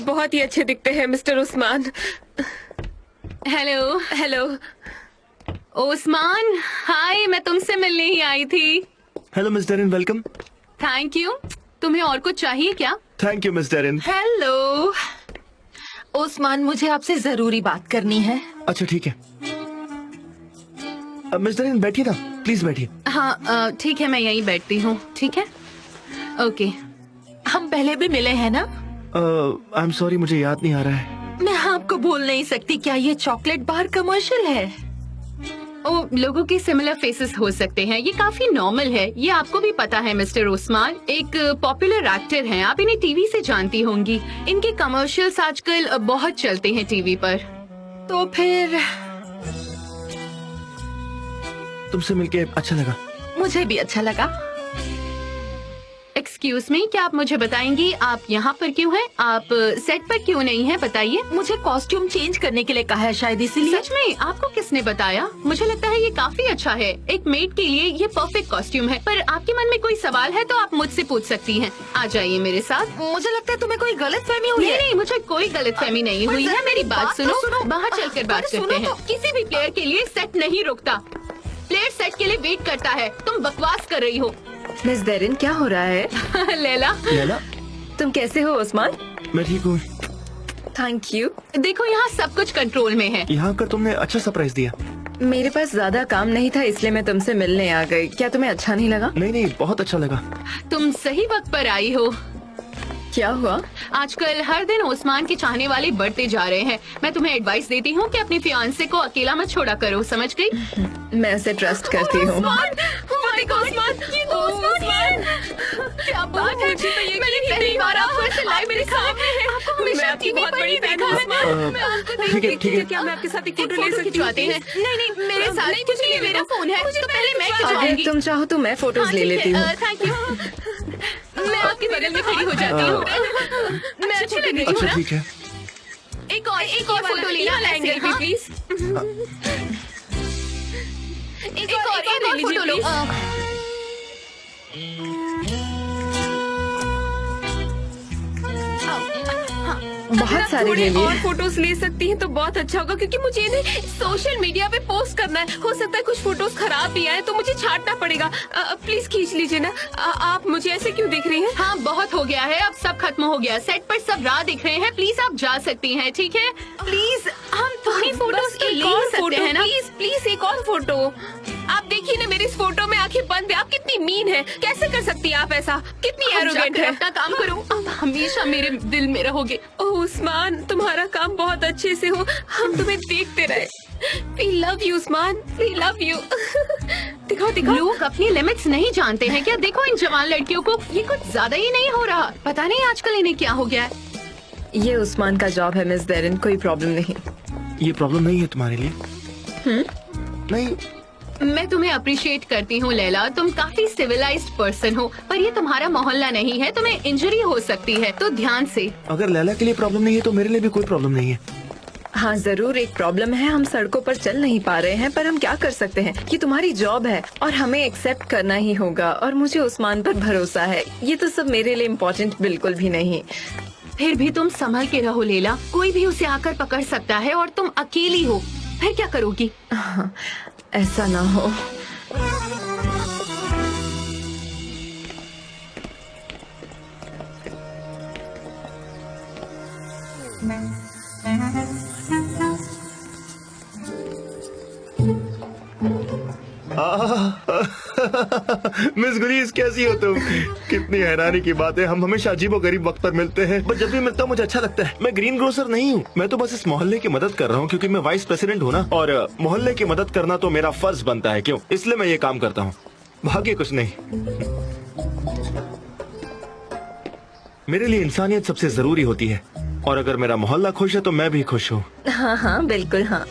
बहुत ही अच्छे दिखते हैं mister Usman. Hello. Hello Usman, hi, मैं तुमसे मिलने ही आई थी। Hello miss Derin, welcome. Thank you. तुम्हें और कुछ चाहिए क्या? Thank you miss Derin. Hello Usman, मुझे आपसे जरूरी बात करनी है। अच्छा ठीक है। मिस डेरिन बैठिए ना, प्लीज बैठिए। हाँ ठीक है, मैं यहीं बैठती हूँ। ठीक है, ओके। हम पहले भी मिले हैं ना? आई एम सॉरी, मुझे याद नहीं आ रहा है। मैं आपको बोल नहीं सकती। क्या ये चॉकलेट बार कमर्शियल है? ओ, लोगों के सिमिलर फेसेस हो सकते हैं, ये काफी नॉर्मल है। ये आपको भी पता है मिस्टर उस्मान, एक पॉपुलर एक्टर हैं, आप इन्हें टीवी से जानती होंगी। इनके कमर्शियल्स आजकल बहुत चलते हैं टीवी पर। तो फिर तुमसे मिलके अच्छा लगा। मुझे भी अच्छा लगा। एक्सक्यूज मी, क्या आप मुझे बताएंगी आप यहाँ पर क्यों हैं? आप सेट पर क्यों नहीं हैं? बताइए। मुझे कॉस्ट्यूम चेंज करने के लिए कहा है, शायद इसीलिए। सच में? आपको किसने बताया? मुझे लगता है ये काफी अच्छा है। एक मेड के लिए ये परफेक्ट कॉस्ट्यूम है। पर आपके मन में कोई सवाल है तो आप मुझसे पूछ सकती हैं। आ जाइए मेरे साथ। मुझे लगता है तुम्हें कोई गलतफहमी हुई है। नहीं, मुझे कोई गलतफहमी नहीं हुई है। मेरी बात सुनो, बाहर चलकर बात करते हैं। किसी भी प्लेयर के लिए सेट नहीं रुकता, प्लेयर सेट के लिए वेट करता है। तुम बकवास कर रही हो। मिस डेरिन, क्या हो रहा है? लैला, तुम कैसे हो उस्मान? मैं ठीक हूँ। Thank you. देखो यहाँ सब कुछ कंट्रोल में है। यहाँ आकर तुमने अच्छा सरप्राइज दिया। मेरे पास ज्यादा काम नहीं था, इसलिए मैं तुमसे मिलने आ गई। क्या तुम्हें अच्छा नहीं लगा? नहीं, बहुत अच्छा लगा। तुम सही वक्त पर आई हो। क्या हुआ? आजकल हर दिन उस्मान के चाहने वाले बढ़ते जा रहे हैं। मैं तुम्हें एडवाइस देती हूँ कि अपने फियांसे को अकेला मत छोड़ा करो, समझ गई? मैं उसे ट्रस्ट करती हूँ। क्या बात है? मैंने पहली बार आपको ऐसे लाइव मेरे सामने है। आपको हमेशा टीवी पर ही देखा है। ठीक है। क्या मैं आपके साथ एक फोटो फोटो ले सकती खिंचवाते हैं? नहीं, मेरे साथ कुछ नहीं, मेरा फोन है तो पहले मैं अगर खिंचवाऊंगी। तुम चाहो तो मैं फोटोज ले लेती हूँ। Thank you. मैं आपके बगल में खड़ी हो जाती हूँ। मैं अच्छी लग रही हूँ अच्छा ना? ठीक है। एक और फोटो लेना, एंगल भी प्लीज। एक और फोटो लो। बहुत सारे थोड़े ले लिए। और फोटोज ले सकती हैं तो बहुत अच्छा होगा, क्योंकि मुझे इन्हें सोशल मीडिया पे पोस्ट करना है। हो सकता है कुछ फोटोज खराब भी आए तो मुझे छांटना पड़ेगा। प्लीज खींच लीजिए ना। आप मुझे ऐसे क्यों देख रही हैं? हाँ, बहुत हो गया है, अब सब खत्म हो गया। सेट पर सब राह दिख रहे हैं। प्लीज आप जा सकती हैं, ठीक है? प्लीज हम थोड़ी फोटोज तो ले ही सकते हैं ना? प्लीज एक और फोटो। आप देखिए ना, मेरी इस फोटो में आंखें बंद है। आप कितनी मीन है, कैसे कर सकती है आप ऐसा? कितनी एरोगेंट है। अपना काम करो, आप हमेशा मेरे दिल में रहोगे। ओह उस्मान, तुम्हारा काम बहुत अच्छे से हो, हम तुम्हें देखते रहे। We love you Usman, we love you। दिखाओ। लोग अपनी लिमिट्स नहीं जानते हैं क्या? देखो इन जवान लड़कियों को, ये कुछ ज्यादा ही नहीं हो रहा? पता नहीं आजकल इन्हें क्या हो गया है। ये उस्मान का जॉब है मिस डेरिन, कोई प्रॉब्लम नहीं। ये प्रॉब्लम नहीं है तुम्हारे लिए? नहीं। मैं तुम्हें अप्रिशिएट करती हूँ लैला, तुम काफी सिविलाइज्ड पर्सन हो, पर ये तुम्हारा मोहल्ला नहीं है, तुम्हें इंजरी हो सकती है, तो ध्यान से। अगर लैला के लिए प्रॉब्लम नहीं है तो मेरे लिए भी कोई प्रॉब्लम नहीं है। हाँ जरूर एक प्रॉब्लम है, हम सड़कों पर चल नहीं पा रहे हैं, पर हम क्या कर सकते हैं? ये तुम्हारी जॉब है और हमें एक्सेप्ट करना ही होगा। और मुझे उस्मान पर भरोसा है। ये तो सब मेरे लिए इम्पोर्टेंट बिल्कुल भी नहीं। फिर भी तुम संभल के रहो लैला, कोई भी उसे आकर पकड़ सकता है और तुम अकेली हो, फिर क्या करोगी? ऐसा ना हो। मिस गुरीज, कैसी हो तुम? कितनी हैरानी की बात है, हम हमेशा अजीबोगरीब वक्त पर मिलते हैं, बट जब भी मिलता हूँ मुझे अच्छा लगता है। मैं ग्रीन ग्रोसर नहीं हूँ, मैं तो बस इस मोहल्ले की मदद कर रहा हूँ, क्योंकि मैं वाइस प्रेसिडेंट हूँ ना, और मोहल्ले की मदद करना तो मेरा फर्ज बनता है। क्यों? इसलिए मैं ये काम करता हूँ, भाग्य कुछ नहीं। मेरे लिए इंसानियत सबसे जरूरी होती है, और अगर मेरा मोहल्ला खुश है तो मैं भी खुश हूँ। हाँ बिल्कुल। हाँ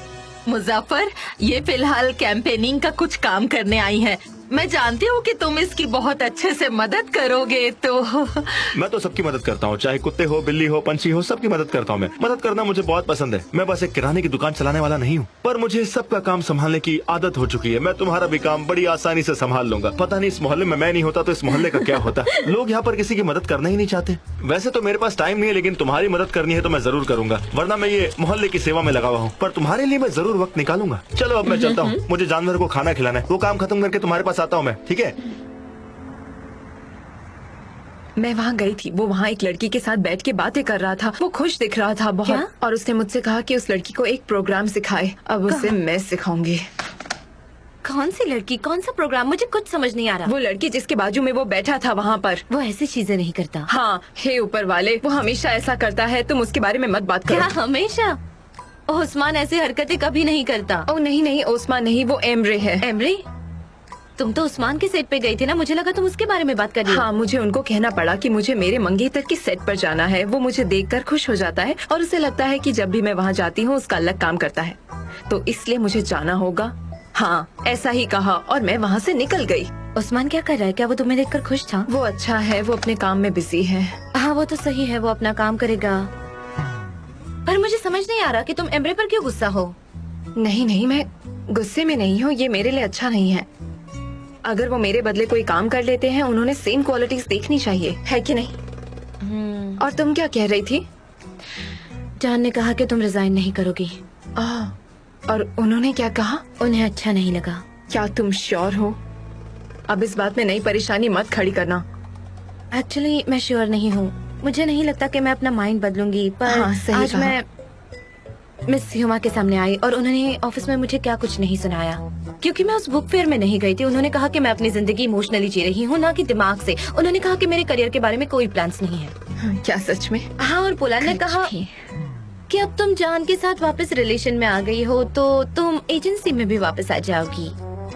मुजफ्फर, ये फिलहाल कैंपेनिंग का कुछ काम करने आई है। मैं जानती हूँ कि तुम इसकी बहुत अच्छे से मदद करोगे तो मैं तो सबकी मदद करता हूँ, चाहे कुत्ते हो, बिल्ली हो, पंछी हो, सबकी मदद करता हूँ। मैं मदद करना मुझे बहुत पसंद है। मैं बस एक किराने की दुकान चलाने वाला नहीं हूँ, पर मुझे सबका काम संभालने की आदत हो चुकी है। मैं तुम्हारा भी काम बड़ी आसानी से संभाल लूंगा। पता नहीं इस मोहल्ले में मैं नहीं होता तो इस मोहल्ले का क्या होता। लोग यहाँ पर किसी की मदद करना ही नहीं चाहते। वैसे तो मेरे पास टाइम नहीं है, लेकिन तुम्हारी मदद करनी है तो मैं जरूर करूंगा, वरना मैं ये मोहल्ले की सेवा में लगा हुआ हूँ। पर तुम्हारे लिए मैं जरूर वक्त निकालूंगा। चलो अब मैं चलता हूँ, मुझे जानवर को खाना खिलाना है। वो काम खत्म करके तुम्हारे पास आता हूँ मैं, ठीक है? मैं वहाँ गई थी, वो वहाँ एक लड़की के साथ बैठ के बातें कर रहा था। वो खुश दिख रहा था बहुत। क्या? और उसने मुझसे कहा कि उस लड़की को एक प्रोग्राम सिखाए। अब उसे मैं सिखाऊंगी। कौन सी लड़की, कौन सा प्रोग्राम? मुझे कुछ समझ नहीं आ रहा। वो लड़की जिसके बाजू में वो बैठा था वहाँ पर। वो ऐसी चीजें नहीं करता। हाँ, हे ऊपर वाले, वो हमेशा ऐसा करता है। तुम उसके बारे में मत बात करो। क्या हमेशा? ओस्मान ऐसी हरकतें कभी नहीं करता। ओ नहीं नहीं, ओस्मान नहीं, वो एमरे है। एमरे, तुम तो उस्मान के सेट पे गई थी ना, मुझे लगा तुम उसके बारे में बात कर रही हो। हाँ, मुझे उनको कहना पड़ा कि मुझे मेरे मंगेतर के सेट पर जाना है। वो मुझे देखकर खुश हो जाता है और उसे लगता है कि जब भी मैं वहाँ जाती हूँ उसका अलग काम करता है, तो इसलिए मुझे जाना होगा। हाँ, ऐसा ही कहा और मैं वहाँ से निकल गई। उस्मान क्या कर रहा है? क्या वो तुम्हें देखकर खुश था? वो अच्छा है, वो अपने काम में बिजी है। हाँ वो तो सही है, वो अपना काम करेगा। पर मुझे समझ नहीं आ रहा कि तुम एमरे पर क्यों गुस्सा हो। नहीं नहीं, मैं गुस्से में नहीं हूँ। ये मेरे लिए अच्छा नहीं है। अगर वो मेरे बदले कोई काम कर लेते हैं, उन्होंने सेम क्वालिटीज देखनी चाहिए, है कि नहीं? और तुम क्या कह रही थी? जान ने कहा कि तुम रिजाइन नहीं करोगी। और उन्होंने क्या कहा? उन्हें अच्छा नहीं लगा। क्या तुम श्योर हो? अब इस बात में नई परेशानी मत खड़ी करना। एक्चुअली मैं श्योर नहीं हूँ। मुझे नहीं लगता कि मैं अपना माइंड बदलूंगी। पर हाँ, सही आज कहा। मैं मिस ह्यूमा के सामने आई और उन्होंने ऑफिस में मुझे क्या कुछ नहीं सुनाया, क्योंकि मैं उस बुक फेयर में नहीं गई थी। उन्होंने कहा कि मैं अपनी जिंदगी इमोशनली जी रही हूँ, ना कि दिमाग से। उन्होंने कहा कि मेरे करियर के बारे में कोई प्लान्स नहीं है। क्या सच में? हाँ, और पोलान ने कहा कि अब तुम जान के साथ वापस रिलेशन में आ गई हो तो तुम एजेंसी में भी वापस आ जाओगी।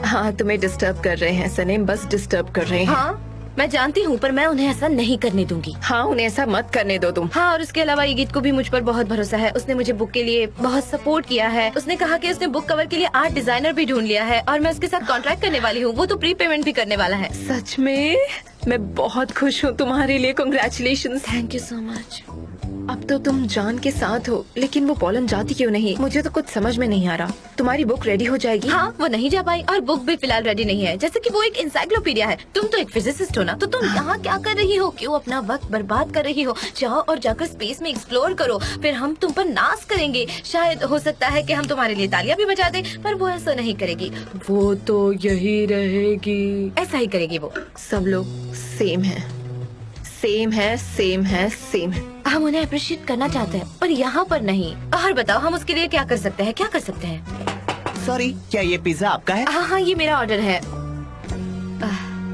हाँ, तुम्हें डिस्टर्ब कर रहे हैं सनीम, बस डिस्टर्ब कर रहे हैं। हाँ मैं जानती हूँ, पर मैं उन्हें ऐसा नहीं करने दूंगी। हाँ, उन्हें ऐसा मत करने दो तुम। हाँ, और उसके अलावा ईगित को भी मुझ पर बहुत भरोसा है। उसने मुझे बुक के लिए बहुत सपोर्ट किया है। उसने कहा कि उसने बुक कवर के लिए आर्ट डिजाइनर भी ढूंढ लिया है और मैं उसके साथ कॉन्ट्रैक्ट करने वाली हूँ। वो तो प्री पेमेंट भी करने वाला है। सच में? मैं बहुत खुश हूँ तुम्हारे लिए। Congratulations. Thank you so much. अब तो तुम जान के साथ हो, लेकिन वो पोलैंड जाती क्यों नहीं? मुझे तो कुछ समझ में नहीं आ रहा। तुम्हारी बुक रेडी हो जाएगी? हाँ, वो नहीं जा पाई और बुक भी फिलहाल रेडी नहीं है। जैसे कि वो एक इंसाइक्लोपीडिया है। तुम तो एक फिजिसिस्ट हो ना, तो तुम यहाँ क्या कर रही हो? क्यों अपना वक्त बर्बाद कर रही हो? जाओ और जाकर स्पेस में एक्सप्लोर करो, फिर हम तुम पर नाज करेंगे। शायद हो सकता है कि हम तुम्हारे लिए तालियां भी बजा दें, पर वो ऐसा नहीं करेगी। वो तो यही रहेगी। ऐसा ही करेगी वो। सब लोग सेम है, सेम है, सेम है, सेम है। हम उन्हें अप्रिशिएट करना चाहते हैं, पर यहाँ पर नहीं। और बताओ हम उसके लिए क्या कर सकते हैं? क्या कर सकते हैं? सॉरी, क्या ये पिज्जा आपका है? हाँ हाँ, ये मेरा ऑर्डर है।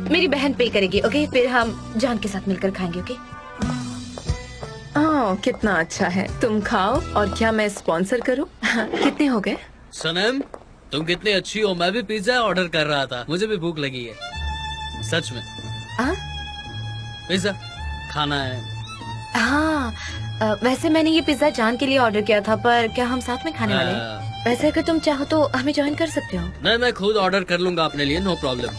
मेरी बहन पे करेगी, ओके? फिर हम जान के साथ मिलकर खाएंगे, ओके? कितना अच्छा है। तुम खाओ। और क्या मैं स्पॉन्सर करूँ? कितने हो गए? सनम, तुम कितनी अच्छी हो। मैं भी पिज्जा ऑर्डर कर रहा था, मुझे भी भूख लगी है सच में। पिज्जा खाना है। हाँ, वैसे मैंने ये पिज्जा जान के लिए ऑर्डर किया था, पर क्या हम साथ में खाने वाले हैं? वैसे अगर तुम चाहो तो हमें ज्वाइन कर सकते हो। नहीं, मैं खुद ऑर्डर कर लूंगा अपने लिए, नो प्रॉब्लम।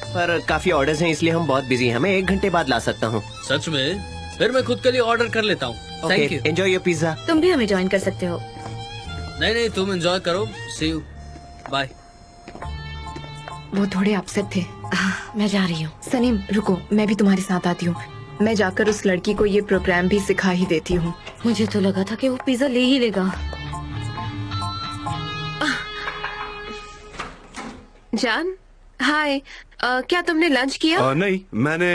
पर काफी ऑर्डर्स हैं, इसलिए हम बहुत बिजी हैं। मैं 1 घंटे बाद ला सकता हूँ। सच में? फिर मैं खुद के लिए ऑर्डर कर लेता हूँ। Thank you. Enjoy your pizza. तुम भी हमें ज्वाइन कर सकते हो। नहीं नहीं, तुम एंजॉय करो। सी यू, बाय। वो थोड़े अपसेट थे। मैं जा रही हूँ। सनीम रुको, मैं भी तुम्हारे साथ आती हूँ। मैं जाकर उस लड़की को ये प्रोग्राम भी सिखा ही देती हूँ। मुझे तो लगा था कि वो पिज्जा ले ही लेगा। जान, हाय। क्या तुमने लंच किया? नहीं, मैंने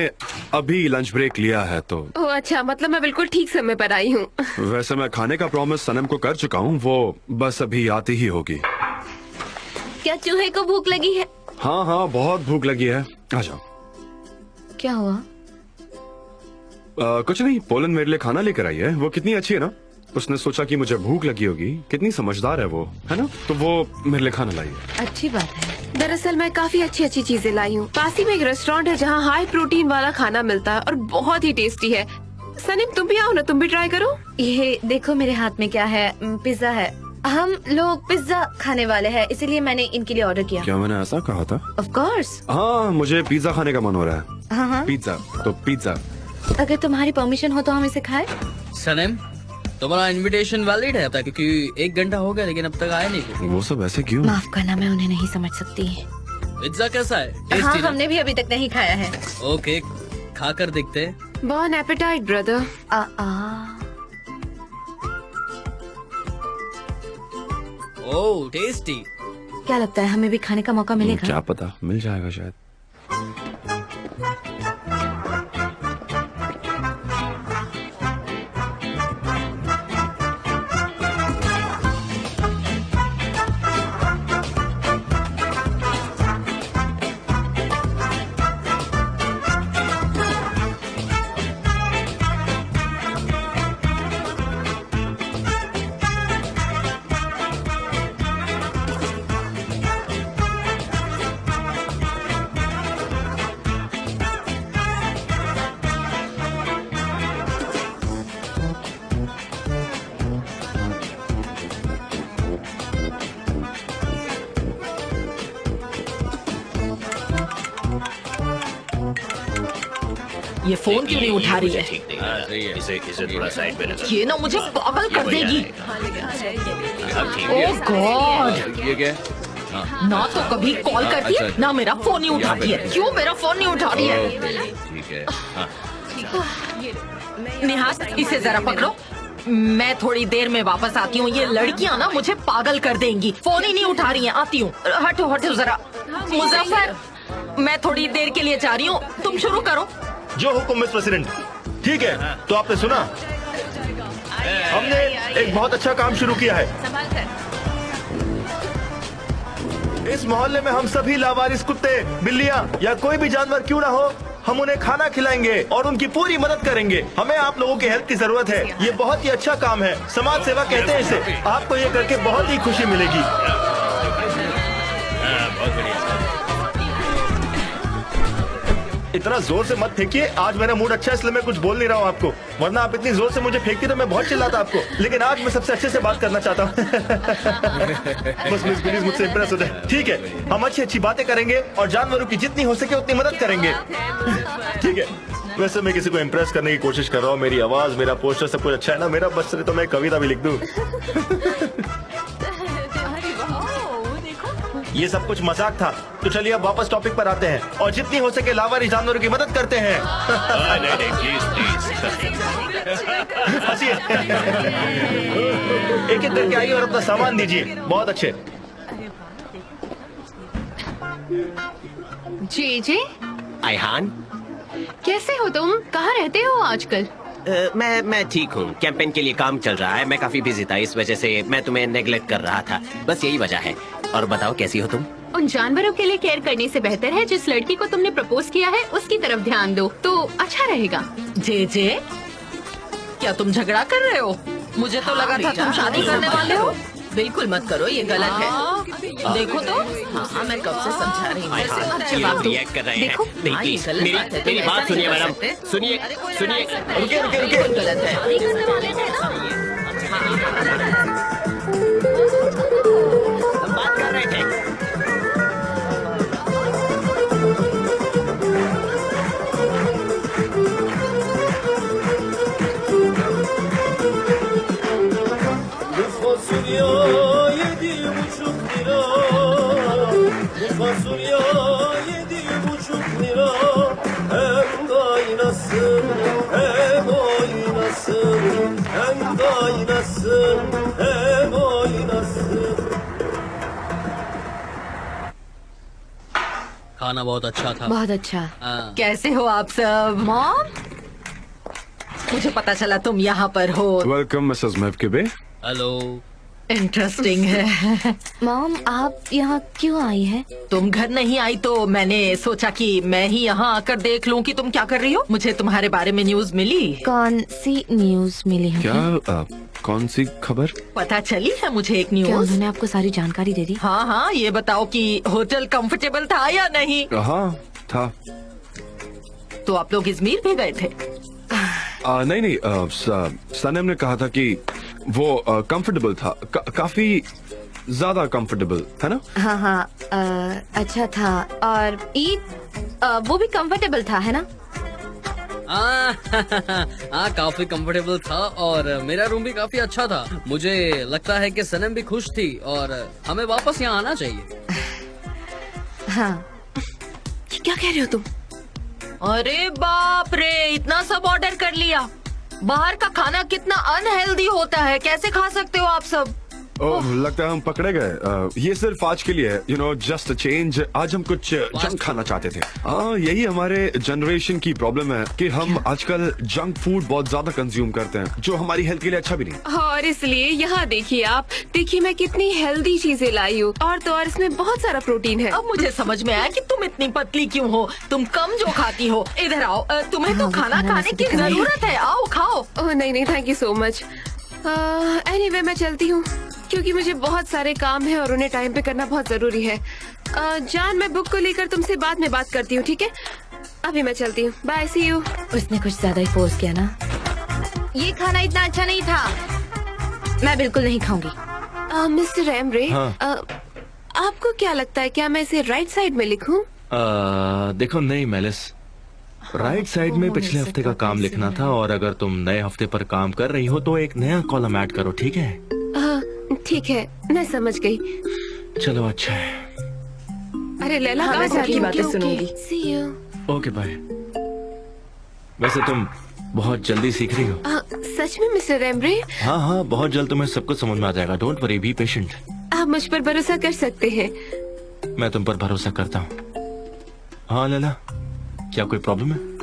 अभी लंच ब्रेक लिया है तो। ओह अच्छा, मतलब मैं बिल्कुल ठीक समय पर आई हूँ। वैसे मैं खाने का प्रॉमिस सनम को कर चुका हूँ, वो बस अभी आती ही होगी। क्या चूहे को भूख लगी है? हाँ हाँ, बहुत भूख लगी है। आ जाओ। क्या हुआ? कुछ नहीं, पोलन मेरे लिए खाना लेकर आई है। वो कितनी अच्छी है ना। उसने सोचा कि मुझे भूख लगी होगी। कितनी समझदार है वो, है ना? तो वो मेरे लिए खाना लाई है। अच्छी बात है। दरअसल मैं काफी अच्छी अच्छी चीजें लाई हूँ। पास ही में एक रेस्टोरेंट है जहाँ हाई प्रोटीन वाला खाना मिलता है और बहुत ही टेस्टी है। सनीम तुम भी आओ ना, तुम भी ट्राई करो। ये देखो मेरे हाथ में क्या है, पिज्जा है। हम लोग पिज्जा खाने वाले हैं, इसीलिए मैंने इनके लिए ऑर्डर किया। क्या मैंने ऐसा कहा था? Of course. हाँ, मुझे पिज्जा खाने का मन हो रहा है। हाँ। पिज्जा तो पिज्जा। अगर तुम्हारी परमिशन हो तो हम इसे खाएं? सनम, तुम्हारा इनविटेशन वैलिड है क्योंकि 1 घंटा हो गया लेकिन अब तक आया नहीं। वो सब ऐसे क्यों? माफ करना, मैं उन्हें नहीं समझ सकती। पिज्जा कैसा है? हाँ, टेस्टी ना? हमने भी अभी तक नहीं खाया है। ओके, खाकर देखते हैं। बॉन एपेटाइट ब्रदर। ओह टेस्टी। क्या लगता है हमें भी खाने का मौका मिलेगा? क्या पता, मिल जाएगा शायद। ये फोन क्यों नहीं उठा रही है? इसे थोड़ा साइड में रखो। ये ना मुझे पागल कर देगी। ओह गॉड, ये क्या? ना तो कभी कॉल करती है ना मेरा फोन ही उठाती है। क्यों मेरा फोन नहीं उठा रही है? ठीक है। हाँ। निहास, इसे जरा पकड़ो, मैं थोड़ी देर में वापस आती हूँ। ये लड़कियाँ ना मुझे पागल कर देंगी। फोन ही नहीं उठा रही हैं। आती हूँ। हटो हटो जरा। मुजफ्फर, मैं थोड़ी देर के लिए जा रही हूँ, तुम शुरू करो। जो हुक्म मिस प्रेसिडेंट। ठीक है, तो आपने सुना, हमने एक बहुत अच्छा काम शुरू किया है। इस मोहल्ले में हम सभी लावारिस कुत्ते, बिल्लियाँ या कोई भी जानवर क्यों ना हो, हम उन्हें खाना खिलाएंगे और उनकी पूरी मदद करेंगे। हमें आप लोगों की हेल्प की जरूरत है। ये बहुत ही अच्छा काम है, समाज सेवा कहते हैं इसे। आपको ये करके बहुत ही खुशी मिलेगी। इतना जोर से मत फेंकिए, आज मेरा मूड अच्छा है इसलिए मैं कुछ बोल नहीं रहा हूँ आपको, वरना आप इतनी जोर से मुझे फेंकती तो मैं बहुत चिल्लाता आपको। लेकिन आज मैं सबसे अच्छे से बात करना चाहता हूँ। बस मिस प्लीज मुझसे इम्प्रेस हो जाए। ठीक है, हम अच्छी अच्छी बातें करेंगे और जानवरों की जितनी हो सके उतनी मदद करेंगे। ठीक है, वैसे मैं किसी को इम्प्रेस करने की कोशिश कर रहा हूँ। मेरी आवाज, मेरा पोस्टर सब कुछ अच्छा है ना मेरा, बस चले तो मैं कविता भी लिख दूँ। ये सब कुछ मजाक था, तो चलिए अब वापस टॉपिक पर आते हैं और जितनी हो सके लावारिस जानवरों की मदद करते हैं। हंसिए। एक एक करके आइए और अपना सामान दीजिए। बहुत अच्छे। जे आयहान, कैसे हो तुम? कहाँ रहते हो आजकल? मैं ठीक हूँ। कैंपेन के लिए काम चल रहा है, मैं काफी बिजी था, इस वजह से मैं तुम्हें नेग्लेक्ट कर रहा था, बस यही वजह है। और बताओ कैसी हो तुम? उन जानवरों के लिए केयर करने से बेहतर है जिस लड़की को तुमने प्रपोज किया है उसकी तरफ ध्यान दो तो अच्छा रहेगा। जे क्या तुम झगड़ा कर रहे हो? मुझे तो लगा था तुम शादी करने वाले हो। बिल्कुल मत करो, ये गलत है। देखो तो, हाँ मैं कब से समझा रही हूँ। ये लोग रिएक्ट कर रहे हैं। नहीं प्लीज, मेरी बात सुनिए मैडम, सुनिए। रुकिए रुकिए रुकिए। गलत है। हम बात कर रहे थे। Fasulye 7,5 lira. Bu fasulye 7,5 lira. Hem kaynasın hem oynasın. Hem kaynasın hem oynasın. खाना बहुत अच्छा था। बहुत अच्छा। कैसे हो आप सब? मॉम, मुझे पता चला तुम यहाँ पर हो। Welcome Mrs Mevkibe. Hello. Interesting है। मॉम, आप यहाँ क्यों आई है? तुम घर नहीं आई तो मैंने सोचा कि मैं ही यहाँ आकर देख लूं कि तुम क्या कर रही हो। मुझे तुम्हारे बारे में न्यूज मिली। कौन सी न्यूज मिली है? क्या कौन सी खबर? पता चली है मुझे एक क्या न्यूज। उन्होंने आपको सारी जानकारी दे दी? हाँ, ये बताओ कि होटल कंफर्टेबल था या नहीं? हाँ था। तो आप लोग इजमीर भी गए थे? नहीं, सनम ने कहा था कि वो कंफर्टेबल था, काफी ज्यादा कंफर्टेबल था ना? हाँ हाँ, अच्छा था। और ईद वो भी कंफर्टेबल था, है ना? हाँ काफी कंफर्टेबल था और मेरा रूम भी काफी अच्छा था। मुझे लगता है कि सनम भी खुश थी और हमें वापस यहाँ आना चाहिए। हाँ। ये क्या कह रहे हो तुम? अरे बाप रे, इतना सब ऑर्डर कर लिया। बाहर का खाना कितना अनहेल्दी होता है, कैसे खा सकते हो आप सब? ओह, लगता है हम पकड़े गए। ये सिर्फ आज के लिए है, you know, just a change. आज हम कुछ जंक खाना चाहते थे। हाँ, यही हमारे जनरेशन की प्रॉब्लम है कि हम आजकल जंक फूड बहुत ज्यादा कंज्यूम करते हैं, जो हमारी हेल्थ के लिए अच्छा भी नहीं। और इसलिए यहाँ देखिए आप, देखिए मैं कितनी हेल्दी चीजें लाई हूँ, और तो और इसमें बहुत सारा प्रोटीन है। अब मुझे समझ में आया कि तुम इतनी पतली क्यों हो। तुम कम जो खाती हो। इधर आओ, तुम्हें तो खाना खाने की जरूरत है, आओ खाओ। ओह नहीं नहीं, thank you so much. Anyway मैं चलती हूँ क्योंकि मुझे बहुत सारे काम है और उन्हें टाइम पे करना बहुत जरूरी है। जान, मैं बुक को लेकर तुमसे बाद में बात करती हूँ, ठीक है? अभी मैं चलती हूँ, बाय, सी यू। उसने कुछ ज्यादा ही फोर्स किया ना। ये खाना इतना अच्छा नहीं था, मैं बिल्कुल नहीं खाऊंगी। मिस्टर एमरे, हाँ। आपको क्या लगता है, क्या मैं इसे राइट साइड में लिखूं? देखो, नहीं मेलिस, राइट साइड में पिछले हफ्ते का काम लिखना था, और अगर तुम नए हफ्ते पर काम कर रही हो तो एक नया कॉलम ऐड करो, ठीक है? ठीक है, मैं समझ गई। चलो, अच्छा है। अरे लैला, हाँ, मैं कहाँ सारी होगी? बातें ओके, सुनूंगी। Okay, see you। Okay, bye. वैसे तुम बहुत जल्दी सीख रही हो। सच में मिस्टर एमरे? हाँ हाँ, बहुत जल्द तुम्हें सब कुछ समझ में आ जाएगा। Don't worry, be patient. आप मुझ पर भरोसा कर सकते हैं। मैं तुम पर भरोसा करता हूँ। हाँ लैला, क्या कोई प्रॉब्लम है?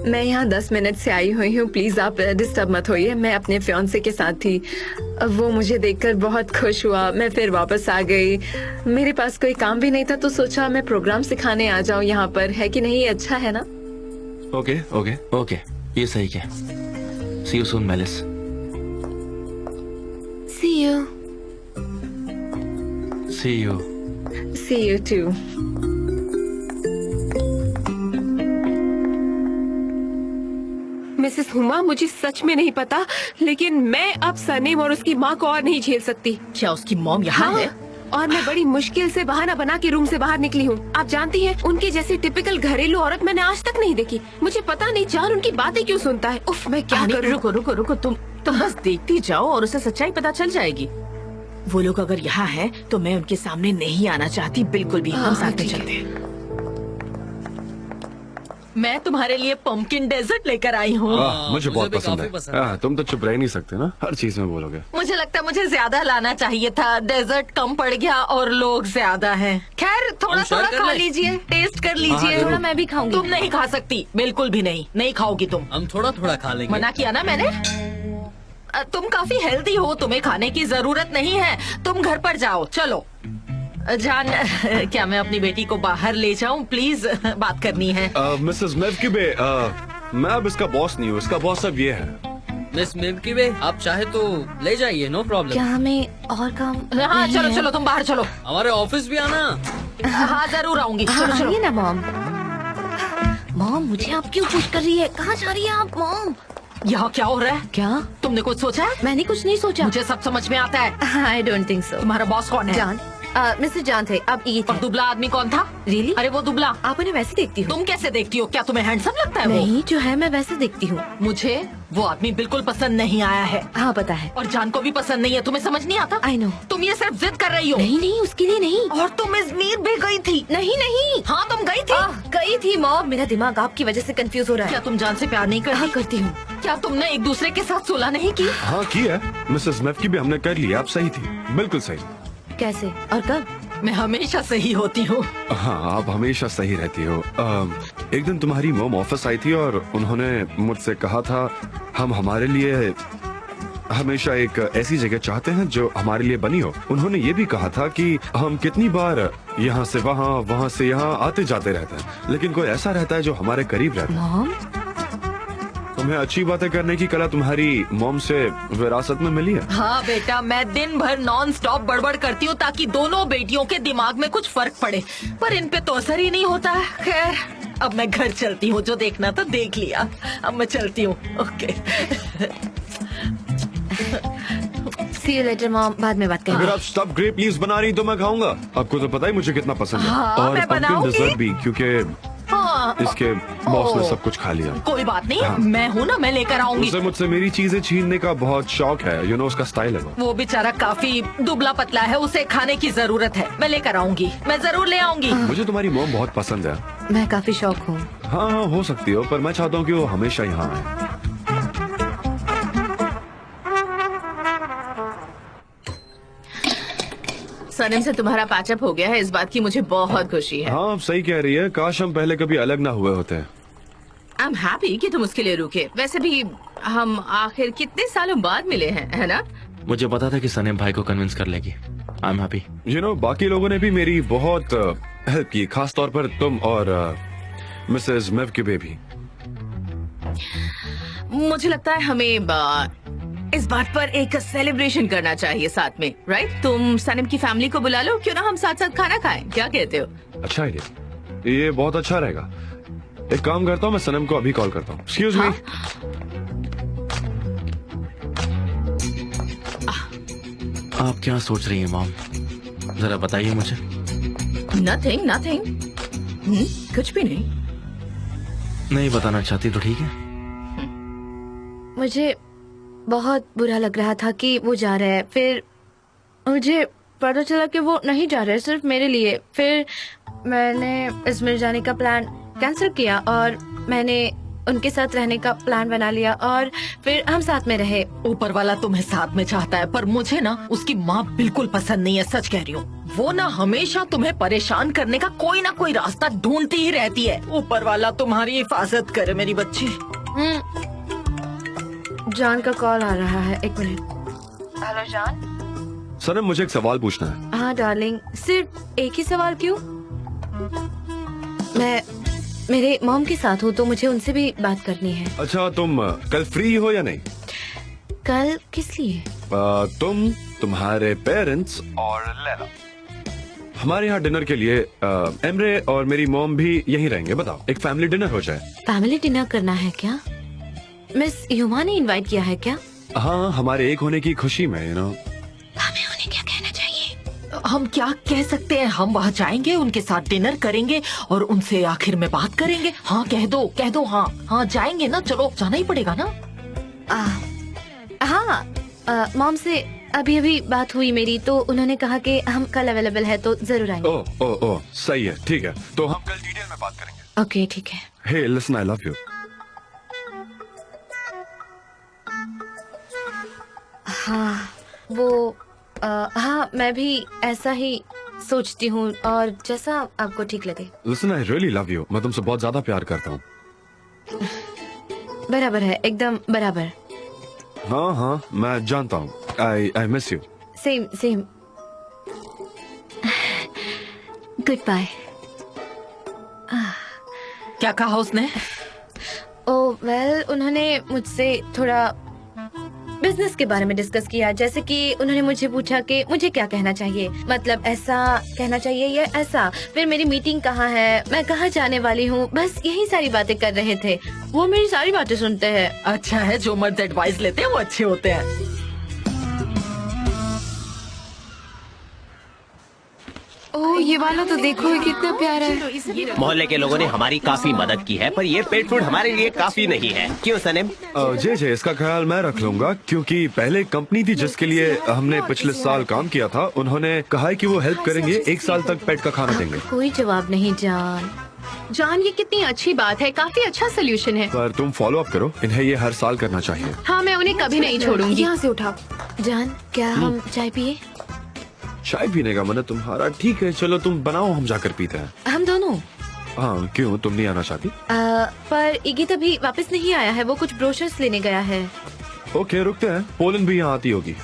मैं यहाँ 10 मिनट से आई हुई हूँ, प्लीज आप डिस्टर्ब मत होइए। मैं अपने फियांसे के साथ थी, वो मुझे देखकर बहुत खुश हुआ। मैं फिर वापस आ गई। मेरे पास कोई काम भी नहीं था तो सोचा मैं प्रोग्राम सिखाने आ जाऊँ यहाँ पर, है कि नहीं? अच्छा है ना? ओके ओके ओके, ये सही है। See you soon Melis. See you। See you. See you too। Mrs Huma, मुझे सच में नहीं पता, लेकिन मैं अब सनीम और उसकी माँ को और नहीं झेल सकती। क्या उसकी मॉम यहाँ है? और मैं बड़ी मुश्किल से बहाना बना के रूम से बाहर निकली हूँ। आप जानती हैं, उनकी जैसी टिपिकल घरेलू औरत मैंने आज तक नहीं देखी। मुझे पता नहीं जान उनकी बातें क्यों सुनता है। उफ, मैं क्या करूँ? रुको रुको रुको, तुम बस देखती जाओ और उसे सच्चाई पता चल जाएगी। वो लोग अगर यहाँ है तो मैं उनके सामने नहीं आना चाहती बिल्कुल भी। हम साथ में चलते हैं। मैं तुम्हारे लिए पंपकिन डेजर्ट लेकर आई हूँ। मुझे बहुत भी पसंद काफी है। हाँ, तुम तो चुप रह ही नहीं सकते ना, हर चीज में बोलोगे। मुझे लगता है मुझे ज्यादा लाना चाहिए था, डेजर्ट कम पड़ गया और लोग ज्यादा हैं। खैर, थोड़ा हम शेयर थोड़ा कर खा लें? लीजिए, टेस्ट कर लीजिए। जरूर। थोड़ा मैं भी खाऊंगी। तुम नहीं खा सकती, बिल्कुल भी नहीं, नहीं खाओगी तुम। हम थोड़ा थोड़ा खा लेंगे। मना किया ना मैंने। तुम काफी हेल्दी हो, तुम्हें खाने की जरूरत नहीं है। तुम घर पर जाओ, चलो। जान, क्या मैं अपनी बेटी को बाहर ले जाऊं? प्लीज, बात करनी है। मिसेस मेवकिबे, मैं अब इसका बॉस नहीं हूँ, इसका बॉस अब ये है। मिस मिल्की, आप चाहे तो ले जाइए, नो प्रॉब्लम। क्या हमें और काम? हाँ, नहीं चलो है? चलो, तुम बाहर चलो। हमारे ऑफिस भी आना। हाँ, जरूर आऊंगी। हाँ, चलो चलो। आइए ना मॉम। मॉम, मुझे आप क्यों पुश कर रही है? कहाँ जा रही है आप मॉम? यहाँ क्या हो रहा है? क्या? तुमने कुछ सोचा है? मैंने कुछ नहीं सोचा। मुझे सब समझ में आता है। I don't think so. तुम्हारा बॉस कौन है? जान, मिस्टर जान थे। अब ईद और है। दुबला आदमी कौन था? Really? अरे वो दुबला। आप उन्हें वैसे देखती हो? तुम कैसे देखती हो? क्या तुम्हें हैंडसम लगता है वो? नहीं, जो है मैं वैसे देखती हूँ। मुझे वो आदमी बिल्कुल पसंद नहीं आया है। हाँ, पता है। और जान को भी पसंद नहीं है। तुम्हें समझ नहीं आता? I know। तुम ये सिर्फ जिद कर रही हो। नहीं नहीं, उसके लिए नहीं। और तुम इजमीर भी गई थी? नहीं नहीं। हाँ, तुम गई थी। गई थी मॉम। मेरा दिमाग आपकी वजह से कंफ्यूज हो रहा क्या है। तुम जान से प्यार नहीं करती? हाँ, करती हूँ। क्या तुमने एक दूसरे के साथ सुलह नहीं की? हाँ, की है मिसेस मेवकिबे, हमने कर लिया। आप सही थी, बिल्कुल सही। कैसे और कब? मैं हमेशा सही होती हूँ। हाँ, आप हमेशा सही रहती हो। एक दिन तुम्हारी मॉम ऑफिस आई थी और उन्होंने मुझसे कहा था, हम हमारे लिए हमेशा एक ऐसी जगह चाहते हैं जो हमारे लिए बनी हो। उन्होंने ये भी कहा था कि हम कितनी बार यहाँ से वहाँ, वहाँ से यहाँ आते जाते रहते हैं, लेकिन कोई ऐसा रहता है जो हमारे करीब रहता है। मॉम, तुम्हें अच्छी बातें करने की कला तुम्हारी मॉम से विरासत में मिली है। हाँ बेटा, मैं दिन भर नॉन स्टॉप बड़बड़ करती हूँ ताकि दोनों बेटियों के दिमाग में कुछ फर्क पड़े, पर इन पे तो असर ही नहीं होता है। खैर, अब मैं घर चलती हूँ, जो देखना था देख लिया, अब मैं चलती हूँ। Okay. See you later mom, बाद में बात अगर करेंगे। आप स्टफ ग्रेप लीव्स बना रही तो मैं खाऊंगा। आपको तो पता ही मुझे कितना पसंद है। हाँ, और मैं pumpkin बनाऊंगी। dessert भी, क्योंकि हाँ, इसके बॉस ने ओह। सब कुछ खा लिया। कोई बात नहीं, हाँ। मैं हूँ ना, मैं लेकर आऊंगी। उसे मुझसे मेरी चीजें छीनने का बहुत शौक है, यू नो, उसका स्टाइल है वो। वो बेचारा काफी दुबला पतला है, उसे खाने की जरूरत है। मैं लेकर आऊंगी, मैं जरूर ले आऊंगी। मुझे तुम्हारी मॉम बहुत पसंद है। मैं काफी शौक हूँ। हाँ हाँ, हो सकती हो, पर मैं चाहता हूँ कि वो हमेशा यहाँ आए। सनम से तुम्हारा पैचअप हो गया है, इस बात की मुझे बहुत खुशी है। हाँ, आप सही कह रही है। काश हम पहले कभी अलग ना हुए होते। आई एम हैप्पी कि तुम उसके लिए रुके। वैसे भी हम आखिर कितने सालों बाद मिले हैं, है ना? मुझे पता था कि सनेम भाई को कन्विंस कर लेगी। I am happy. You know, बाकी लोगों ने भी मेरी बहुत हेल्प की, खास तौर पर तुम और मिसेस मेव की बेबी। मुझे लगता है हमें इस बात पर एक सेलिब्रेशन करना चाहिए साथ में, राइट? तुम सनम की फैमिली को बुला लो, क्यों ना हम साथ साथ खाना खाएं? क्या कहते हो? अच्छा आइडिया, ये बहुत अच्छा रहेगा। एक काम करता हूँ, मैं सनम को अभी कॉल करता हूँ। Excuse me. आप क्या सोच रही हैं मॉम, जरा बताइए मुझे। नथिंग नथिंग, कुछ भी नहीं। नहीं बताना चाहती तो ठीक है। मुझे बहुत बुरा लग रहा था कि वो जा रहा है, फिर मुझे पता चला कि वो नहीं जा रहे सिर्फ मेरे लिए। फिर मैंने इजमिर जाने का प्लान कैंसिल किया और मैंने उनके साथ रहने का प्लान बना लिया और फिर हम साथ में रहे। ऊपर वाला तुम्हें साथ में चाहता है, पर मुझे ना उसकी माँ बिल्कुल पसंद नहीं है, सच कह रही हूँ। वो ना हमेशा तुम्हें परेशान करने का कोई ना कोई रास्ता ढूंढती ही रहती है। ऊपर वाला तुम्हारी हिफाजत करे मेरी बच्ची। जॉन का कॉल आ रहा है, एक मिनट। Hello John. सनम, मुझे एक सवाल पूछना है। हाँ डार्लिंग, सिर्फ एक ही सवाल क्यों? मैं मेरे मॉम के साथ हूँ तो मुझे उनसे भी बात करनी है। अच्छा, तुम कल फ्री हो या नहीं? कल किस लिए? तुम, तुम्हारे पेरेंट्स और लैला हमारे यहाँ डिनर के लिए। एमरे और मेरी मॉम भी यहीं रहेंगे। बताओ, एक फैमिली डिनर हो जाए। फैमिली डिनर करना है क्या? मिस युमा ने इनवाइट किया है क्या? हाँ, हमारे एक होने की खुशी में, यू नो। हमें उन्हें क्या कहना चाहिए? हम क्या कह सकते हैं? हम वहाँ जाएंगे, उनके साथ डिनर करेंगे और उनसे आखिर में बात करेंगे। हाँ कह दो। हाँ हाँ, जाएंगे ना, चलो जाना ही पड़ेगा ना। हाँ, मॉम से अभी बात हुई मेरी, तो उन्होंने कहा कि हम कल अवेलेबल है तो जरूर आएंगे। ओ, सही है, ठीक है। तो हम कल डिटेल में बात करेंगे। ओके ठीक है। हे लिसन, आई लव यू। हाँ वो हाँ, मैं भी ऐसा ही सोचती हूँ और जैसा आपको ठीक लगे। Listen, I really love you. मैं तुमसे बहुत ज्यादा प्यार करता हूँ। बराबर है, एकदम बराबर। हाँ, मैं जानता हूँ। I miss you. Same. Good bye. क्या कहा उसने? वेल, उन्होंने मुझसे थोड़ा बिजनेस के बारे में डिस्कस किया। जैसे कि उन्होंने मुझे पूछा कि मुझे क्या कहना चाहिए, मतलब ऐसा कहना चाहिए या ऐसा। फिर मेरी मीटिंग कहाँ है, मैं कहाँ जाने वाली हूँ, बस यही सारी बातें कर रहे थे। वो मेरी सारी बातें सुनते हैं। अच्छा है, जो मर्द एडवाइस लेते हैं वो अच्छे होते हैं। ओह, ये वाला तो देखो कितना प्यारा है। मोहल्ले के लोगों ने हमारी काफी मदद की है, पर ये पेट फूड हमारे लिए काफी नहीं है। क्यों सनेम? जे इसका ख्याल मैं रख लूंगा, क्योंकि पहले कंपनी थी जिसके लिए हमने पिछले साल काम किया था। उन्होंने कहा है कि वो हेल्प करेंगे, 1 साल तक पेट का खाना देंगे। कोई जवाब नहीं जान, ये कितनी अच्छी बात है, काफी अच्छा सोल्यूशन है। पर तुम फॉलो अप करो, इन्हें ये हर साल करना चाहिए। हाँ, मैं उन्हें कभी नहीं छोड़ूंगी। यहाँ से उठाओ। जान, क्या हम चाय पिए? चाय पीने का मन है तुम्हारा? ठीक है, चलो तुम बनाओ, हम जाकर पीते हैं। हम दोनों? हाँ, क्यों, तुम नहीं आना चाहती? पर इगी तभी वापस नहीं आया है, वो कुछ ब्रोशर्स लेने गया है। ओके, रुकते हैं। पोलन भी यहाँ आती होगी।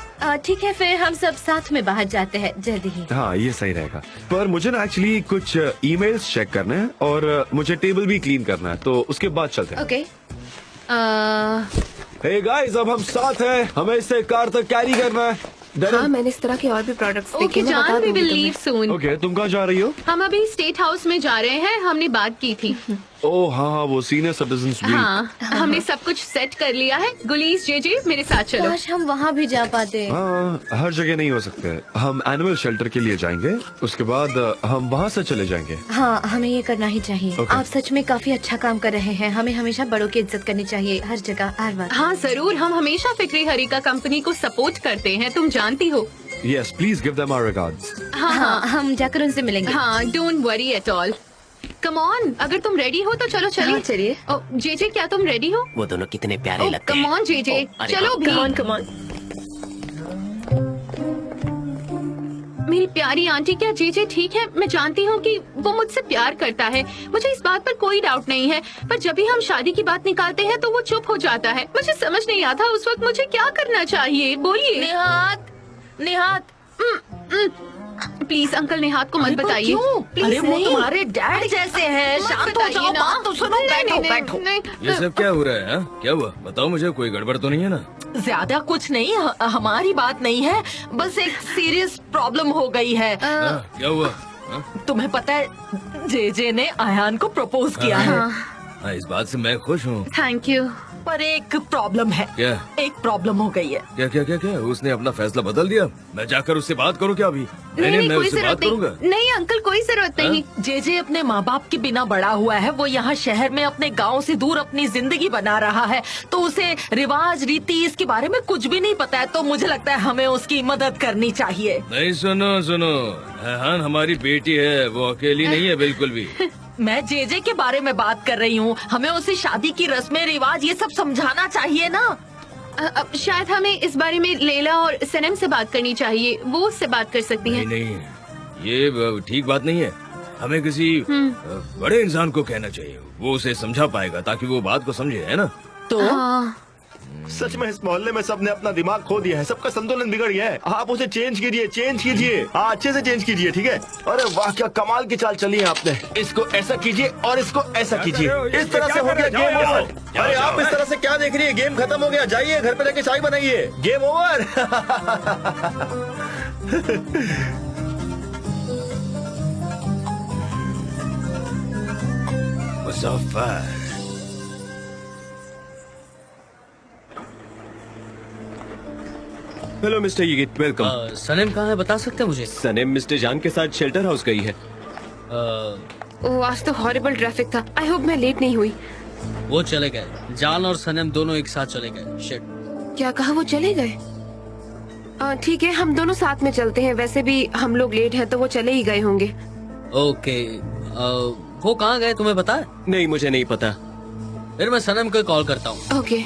ठीक है, फिर हम सब साथ में बाहर जाते हैं जल्दी ही। हाँ, ये सही रहेगा। पर मुझे ना एक्चुअली कुछ ईमेल्स चेक करने हैं और मुझे टेबल भी क्लीन करना है, तो उसके बाद चलते हैं। ओके। हे गाइस, अब हम साथ हैं, हमें इसे कार तक कैरी करना है। हाँ, मैंने इस तरह के और भी प्रोडक्ट्स देखे हैं, बता दूंगी तुम्हें। ओके, तुम कहाँ जा रही हो? हम अभी स्टेट हाउस में जा रहे हैं, हमने बात की थी। ओह हाँ, वो सीनियर सिटीजन्स वीक। हाँ, हमने सब कुछ सेट कर लिया है। गुलीस जे मेरे साथ चलो। काश हम वहाँ भी जा पाते। हाँ, हर जगह नहीं हो सकते। हम एनिमल शेल्टर के लिए जाएंगे, उसके बाद हम वहाँ से चले जाएंगे। हाँ, हमें ये करना ही चाहिए। Okay. आप सच में काफी अच्छा काम कर रहे हैं। हमें हमेशा बड़ों की इज्जत करनी चाहिए, हर जगह, हर वक्त। हाँ जरूर, हम हमेशा फिक्री हरिका कंपनी को सपोर्ट करते हैं, तुम जानती हो। Yes, please give them our regards. हाँ, हम जाकर उनसे मिलेंगे। हाँ, don't worry at all. Come on, अगर तुम रेडी हो तो चलो चलिए। हाँ, चलिए। जे क्या तुम रेडी हो? वो दोनों कितने प्यारे लगते कम हैं। ऑन जे अरे चलो हाँ। भी। Come on. मेरी प्यारी आंटी, क्या जे ठीक है? मैं जानती हूँ कि वो मुझसे प्यार करता है, मुझे इस बात पर कोई डाउट नहीं है, पर जब भी हम शादी की बात निकालते हैं तो वो चुप हो जाता है। मुझे समझ नहीं आता उस वक्त मुझे क्या करना चाहिए, बोलिए। निहात प्लीज अंकल नेहात को मत बताइए। क्यों? प्लीज अरे वो नहीं। तुम्हारे डैड जैसे हैं। मत शांत हो बताइए जाओ, ना। बात तो सुनो। बैठो बैठो। ये सब क्या हो रहा है? हाँ? क्या हुआ बताओ मुझे, कोई गड़बड़ तो नहीं है ना? ज्यादा कुछ नहीं, हमारी बात नहीं है, बस एक सीरियस प्रॉब्लम हो गई है। हाँ, क्या हुआ? हाँ? तुम्हें पता है जे ने आयान को प्रपोज किया है। हाँ, इस बात से मैं खुश हूँ। Thank you. पर एक प्रॉब्लम है। क्या? एक प्रॉब्लम हो गई है। क्या क्या क्या क्या? उसने अपना फैसला बदल दिया? मैं जाकर उससे बात करूँ क्या अभी? नहीं, मैं कोई उससे बात जरूरत करूंगा। नहीं। नहीं अंकल, कोई जरूरत नहीं। जे अपने माँ बाप के बिना बड़ा हुआ है, वो यहाँ शहर में अपने गांव से दूर अपनी जिंदगी बना रहा है, तो उसे रिवाज रीति इसके बारे में कुछ भी नहीं पता है, तो मुझे लगता है हमें उसकी मदद करनी चाहिए। नहीं, सुनो सुनो, रेहान हमारी बेटी है, वो अकेली नहीं है बिल्कुल भी। मैं जे के बारे में बात कर रही हूँ, हमें उसे शादी की रस्में रिवाज ये सब समझाना चाहिए ना। अब शायद हमें इस बारे में लैला और सनम से बात करनी चाहिए, वो उससे बात कर सकती नहीं हैं। नहीं, ये ठीक बात नहीं है। हमें किसी बड़े इंसान को कहना चाहिए, वो उसे समझा पाएगा ताकि वो बात को समझे, है ना? तो सच में इस मोहल्ले में सबने अपना दिमाग खो दिया है, सबका संतुलन बिगड़ गया है। आप उसे चेंज कीजिए। हाँ, अच्छे से चेंज कीजिए, ठीक है? अरे वाह, क्या कमाल की चाल चली है आपने। इसको ऐसा कीजिए और इसको ऐसा कीजिए, इस तरह से हो गया गेम ओवर। अरे आप इस तरह से क्या देख रही है? गेम खत्म हो गया, जाइए घर पे जाके चाय बनाइए, game over. Muzaffer, hello mister Yigit, welcome. Sanem कहाँ है, बता सकते हैं मुझे? सनम मिस्टर जान के साथ शेल्टर हाउस गई है। ओ, आज तो हॉरिबल ट्रैफिक था। आई होप मैं लेट नहीं हुई। वो चले गए, जान और सनम दोनों एक साथ चले गए। शिट। क्या कहा? वो चले गए? ठीक है, हम दोनों साथ में चलते हैं, वैसे भी हम लोग लेट हैं तो वो चले ही गए होंगे। ओके, वो कहाँ गए तुम्हें पता है? नहीं, मुझे नहीं पता। फिर मैं सनम को कॉल करता हूँ। Okay.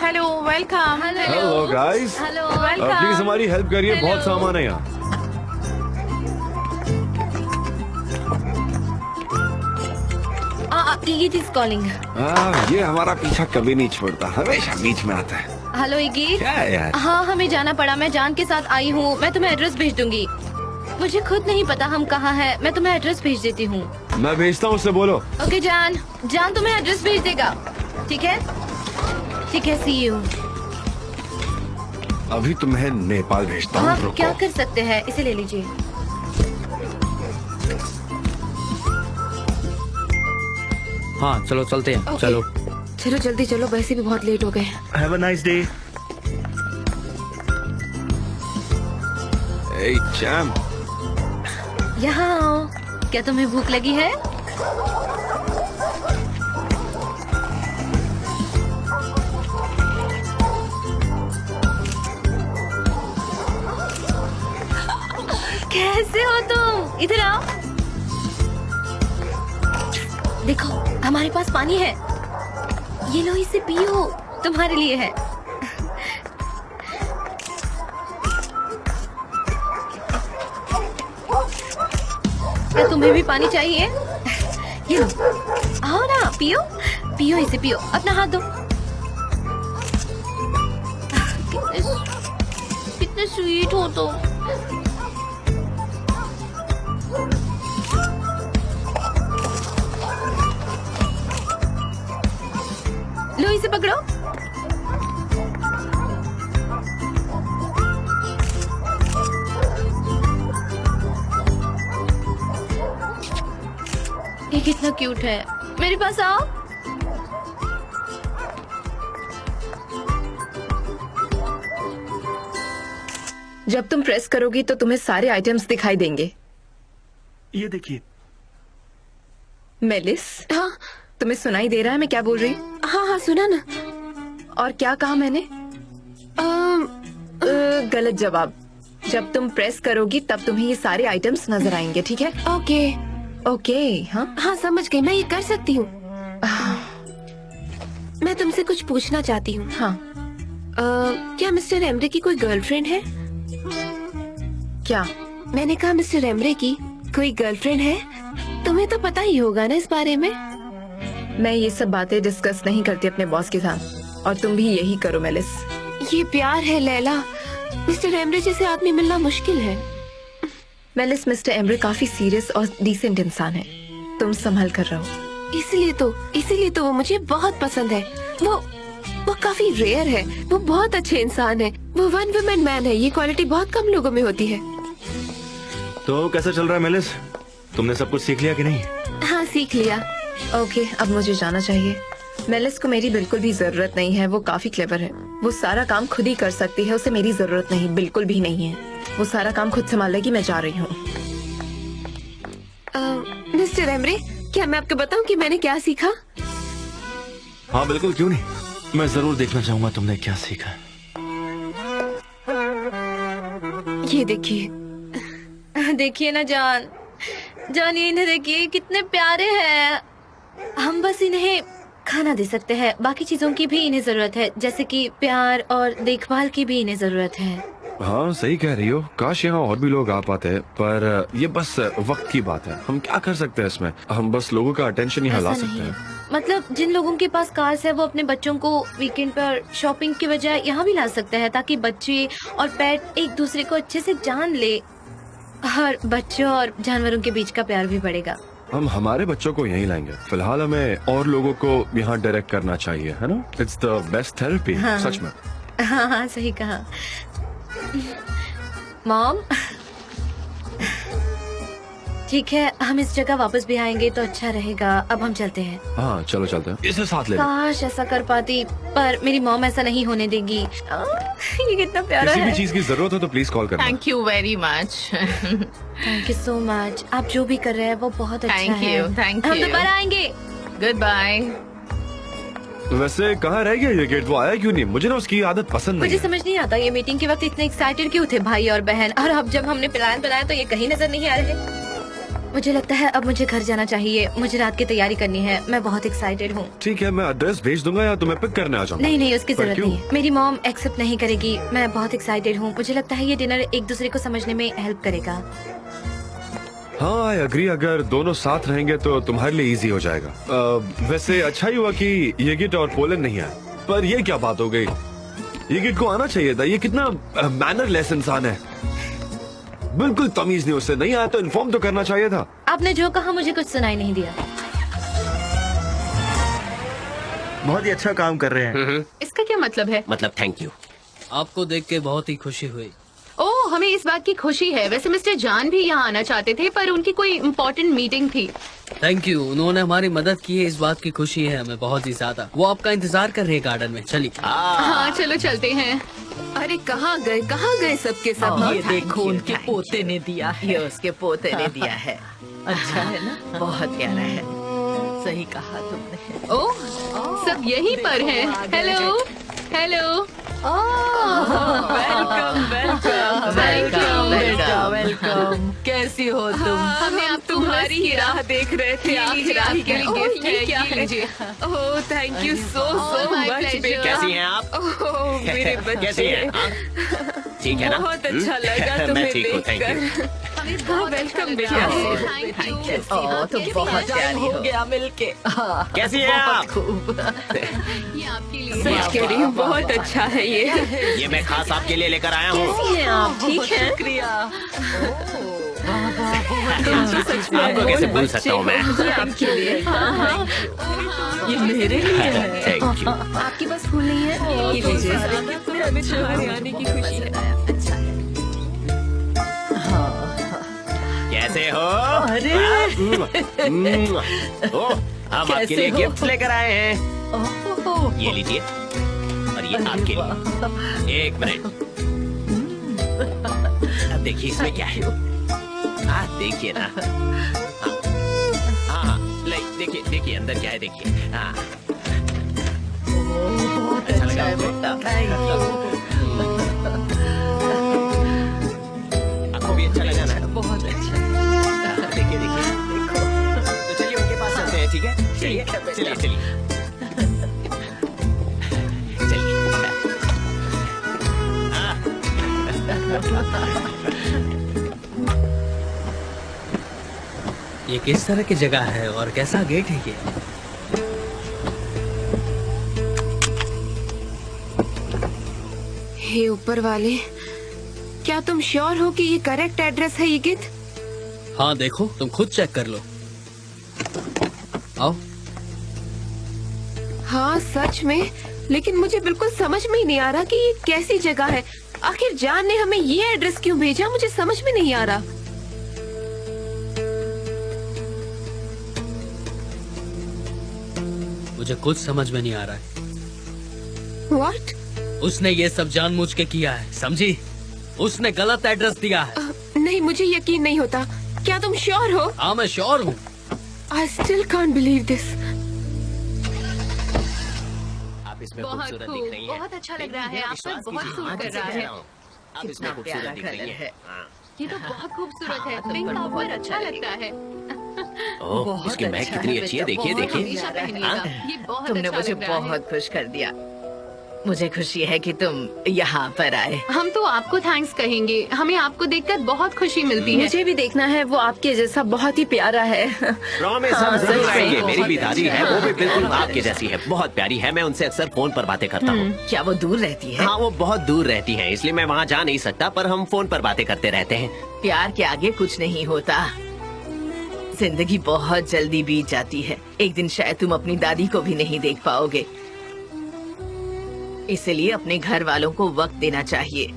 Hello, welcome. Hello guys, hello. Please हमारी हेल्प करिए, बहुत सामान है यहाँ। इगित इज कॉलिंग। ये हमारा पीछा कभी नहीं छोड़ता, हमेशा बीच में आता है। हेलो इगित। क्या है यार? हाँ, हमें जाना पड़ा, मैं जान के साथ आई हूँ, मैं तुम्हें एड्रेस भेज दूंगी। मुझे खुद नहीं पता हम कहाँ हैं, मैं तुम्हें एड्रेस भेज देती हूँ। मैं भेजता हूँ, उससे बोलो। ओके जान तुम्हें एड्रेस भेज देगा, ठीक है? ठीक है, सी यू। अभी तुम्हें नेपाल भेजता हूँ, हाँ, रुको। क्या कर सकते हैं, इसे ले लीजिए। हाँ चलो चलते हैं। चलो चलो जल्दी चलो, वैसे भी बहुत लेट हो गए। Have a nice day. Hey, champ. यहाँ आओ, क्या तुम्हें भूख लगी है? कैसे हो तुम? इधर आओ। देखो, हमारे पास पानी है, ये लो, इसे पियो, तुम्हारे लिए है। क्या तुम्हें भी पानी चाहिए? ये लो, आओ ना, पियो पियो, इसे पियो, अपना हाथ दो। कितने स्वीट हो तुम। लो, इसे पकड़ो। ये कितना क्यूट है। मेरे पास आओ। जब तुम प्रेस करोगी तो तुम्हें सारे आइटम्स दिखाई देंगे। ये देखिए। मेलिस, हाँ तुम्हें सुनाई दे रहा है मैं क्या बोल रही हूँ? हाँ हाँ सुना ना। और क्या कहा मैंने? गलत जवाब। जब तुम प्रेस करोगी तब तुम्हें ये सारे आइटम्स नजर आएंगे, ठीक है? Okay okay. हाँ हाँ समझ गई, मैं ये कर सकती हूँ। मैं तुमसे कुछ पूछना चाहती हूँ। हाँ। क्या मिस्टर एमरे की कोई गर्लफ्रेंड है? क्या? मैंने कहा मिस्टर एमरे की कोई गर्लफ्रेंड है? तुम्हें तो पता ही होगा ना इस बारे में। मैं ये सब बातें डिस्कस नहीं करती अपने बॉस के साथ, और तुम भी यही करो मेलिस। ये प्यार है लैला। मिस्टर एमरे जैसे आदमी मिलना मुश्किल है। मेलिस, मिस्टर एमरे काफी सीरियस और डिसेंट इंसान है, तुम संभल कर रहो। इसीलिए तो वो मुझे बहुत पसंद है। वो काफी रेयर है। वो बहुत अच्छे इंसान है। वो वन वुमन मैन है। ये क्वालिटी बहुत कम लोगों में होती है। तो कैसा चल रहा है मेलिस? तुमने सब कुछ सीख लिया कि नहीं? हाँ सीख लिया। ओके, अब मुझे जाना चाहिए। मेलिस को मेरी बिल्कुल भी जरूरत नहीं है। वो काफी क्लेवर है। वो सारा काम खुद ही कर सकती है। उसे मेरी जरूरत नहीं, बिल्कुल भी नहीं है। वो सारा काम खुद संभाल लेगी। मैं जा रही हूँ। मिस्टर एमरे, क्या मैं आपको बताऊं कि मैंने क्या सीखा? हाँ बिल्कुल, क्यों नहीं। मैं जरूर देखना चाहूंगा तुमने क्या सीखा। ये देखिए। देखिए ना जान, जानिए इन्हें देखिए, कितने प्यारे हैं। हम बस इन्हें खाना दे सकते हैं, बाकी चीजों की भी इन्हें जरूरत है, जैसे कि प्यार और देखभाल की भी इन्हें जरूरत है। हाँ सही कह रही हो। काश यहाँ और भी लोग आ पाते हैं, पर ये बस वक्त की बात है। हम क्या कर सकते हैं इसमें? हम बस लोगों का अटेंशन यहाँ ला ऐसा सकते नहीं हैं। है। मतलब जिन लोगों के पास कार्स है वो अपने बच्चों को वीकेंड पर शॉपिंग की बजाय यहाँ भी ला सकते हैं, ताकि बच्चे और पेट एक दूसरे को अच्छे से जान ले, और बच्चों और जानवरों के बीच का प्यार भी बढ़ेगा। हम हमारे बच्चों को यहीं लाएंगे। फिलहाल हमें और लोगों को यहाँ डायरेक्ट करना चाहिए, है ना? It's the best therapy. हाँ। सच में। हाँ हाँ सही कहा। मॉम, ठीक है, हम इस जगह वापस भी आएंगे तो अच्छा रहेगा। अब हम चलते हैं। हाँ चलो चलते हैं। इसे साथ ले लो। काश ऐसा कर पाती, पर मेरी मॉम ऐसा नहीं होने देगी। ये कितना प्यारा किसी भी है। चीज की जरूरत हो तो प्लीज कॉल करना। Thank you very much. Thank you so much. आप जो भी कर रहे हैं वो बहुत अच्छा Thank है। you, thank हम you. दोबारा आएंगे। Good bye. वैसे कहाँ रह गया ये गेट? वो आया क्यों नहीं? मुझे ना उसकी आदत पसंद नहीं मुझे है। समझ नहीं आता ये मीटिंग के वक्त इतने एक्साइटेड क्यों थे भाई और बहन, और अब जब हमने प्लान बनाया तो ये कहीं नजर नहीं आ रहे। मुझे लगता है अब मुझे घर जाना चाहिए। मुझे रात की तैयारी करनी है। मैं बहुत एक्साइटेड हूँ। ठीक है, मैं एड्रेस भेज दूंगा या तुम्हें पिक करने आ जाऊंगा। नहीं उसकी पर जरूरत क्यों? नहीं है। मेरी मॉम एक्सेप्ट नहीं करेगी। मैं बहुत एक्साइटेड हूँ। मुझे लगता है ये डिनर एक दूसरे को समझने में हेल्प करेगा। हाँ आई अग्री। अगर दोनों साथ रहेंगे तो तुम्हारे लिए इजी हो जाएगा। वैसे अच्छा ही हुआ कि येगिट और पोलन नहीं आए। पर ये क्या बात हो गई? येगिट को आना चाहिए था। ये कितना मैनरलेस इंसान है। बिल्कुल तमीज नहीं उससे। नहीं आया तो इन्फॉर्म तो करना चाहिए था। आपने जो कहा मुझे कुछ सुनाई नहीं दिया। बहुत ही अच्छा काम कर रहे हैं। इसका क्या मतलब है? मतलब थैंक यू। आपको देख के बहुत ही खुशी हुई। ओह, हमें इस बात की खुशी है। वैसे मिस्टर जान भी यहाँ आना चाहते थे, पर उनकी कोई इम्पोर्टेंट मीटिंग थी। थैंक यू, उन्होंने हमारी मदद की है, इस बात की खुशी है हमें बहुत ही ज्यादा। वो आपका इंतजार कर रहे हैं गार्डन में। चलिए। हाँ चलो चलते हैं। अरे कहाँ गए सबके सब? ये देखो उनके पोते ने दिया है। ये उसके पोते ने दिया है। अच्छा है ना? बहुत प्यारा है। सही कहा तुमने। ओह, सब यहीं पर हैं। Hello hello. वेलकम। कैसी हो तुम? हमें आप तुम्हारी ही राह देख रहे थे। लीजिए, आपके लिए गिफ्ट है, क्या ये लीजिए। Oh thank you so my much pleasure. बेटा। कैसी हैं आप? ओह मेरे कैसी हैं? बच्चे, हाँ? ठीक है ना? बहुत अच्छा लगा मैं तुम्हें ठीक हूँ, थैंक देखकर। हाँ वेलकम बेटा। ओह तुम बहुत प्यारी हो गया मिलके। हाँ, कैसी हैं आप? खूब। ये आपके लिए। सच कह रही हूँ, बहुत अच्छा है ये। मैं खास आपके लिए लेकर आया हूँ। कैसी हैं आप? ठीक है। शुक्रिया। आपको कैसे भूल सकता हूँ मैं? आपके लिए। ये मेरे लिए है। Thank you. आपके पास फूल नहीं है? ये लीजिए। हमें तुम्हारे आने की खुशी है। हाँ कैसे हो? अरे ओह, हम आपके लिए हो? गिफ्ट लेकर आए हैं। ओह, ये लीजिए और ये आपके लिए। 1 मिनट, अब देखिए इसमें क्या है। हाँ देखिए ना। हाँ देखिए देखिए अंदर क्या है, देखिए। हाँ बहुत अच्छा है बेटा, थैंक यू। आपको भी अच्छा लगा ना? बहुत अच्छा। देखिए देखिए, देखो, तो चलिए उनके पास चलते हैं, ठीक है? चलिए ठीक है बेटा। चलिए चलिए चलिए। ये किस तरह की जगह है और कैसा गेट है ये? हे ऊपर वाले, क्या तुम श्योर हो कि ये करेक्ट एड्रेस है यिगित? हाँ देखो, तुम खुद चेक कर लो। आओ। हाँ सच में, लेकिन मुझे बिल्कुल समझ में ही नहीं आ रहा कि ये कैसी जगह है। आखिर जान ने हमें ये एड्रेस क्यों भेजा, मुझे समझ में नहीं आ रहा। मुझे कुछ समझ में नहीं आ रहा है। व्हाट? उसने ये सब जानबूझ के किया है, समझी? उसने गलत एड्रेस दिया है। नहीं, मुझे यकीन नहीं होता। क्या तुम श्योर हो? हाँ मैं श्योर हूँ। I still can't believe this. आप इसमें खूबसूरत दिख रही हैं। बहुत अच्छा लग रहा है, आप पर बहुत सूट कर रहा है। आप इसमें खूबसूरत दिख रही हैं। हाँ। ये तो बहुत खूबसूरत है, पिंक आप पर अच्छा लगता है। ओह, बहुत इसकी महक अच्छा कितनी है अच्छी है, बेटा, देखिए बहुत देखिए। हमेशा पहनिएगा, ये बहुत तुमने अच्छा मुझे लग रहा है। बहुत खुश कर दिया। मुझे खुशी है कि तुम यहाँ पर आए। हम तो आपको थैंक्स कहेंगे, हमें आपको देखकर बहुत खुशी मिलती है। मुझे भी देखना है, वो आपके जैसा बहुत ही प्यारा है। प्रॉमिस, हम जरूर आएंगे। मेरी भी दादी है, वो भी बिल्कुल आपके जैसी है, बहुत प्यारी है। मैं उनसे अक्सर फोन पर बातें करता हूँ। क्या वो दूर रहती है? हाँ वो बहुत दूर रहती हैं, इसलिए मैं वहाँ जा नहीं सकता, पर हम फोन पर बातें करते रहते हैं। प्यार के आगे कुछ नहीं होता। जिंदगी बहुत जल्दी बीत जाती है। एक दिन शायद तुम अपनी दादी को भी नहीं देख पाओगे, इसलिए अपने घर वालों को वक्त देना चाहिए।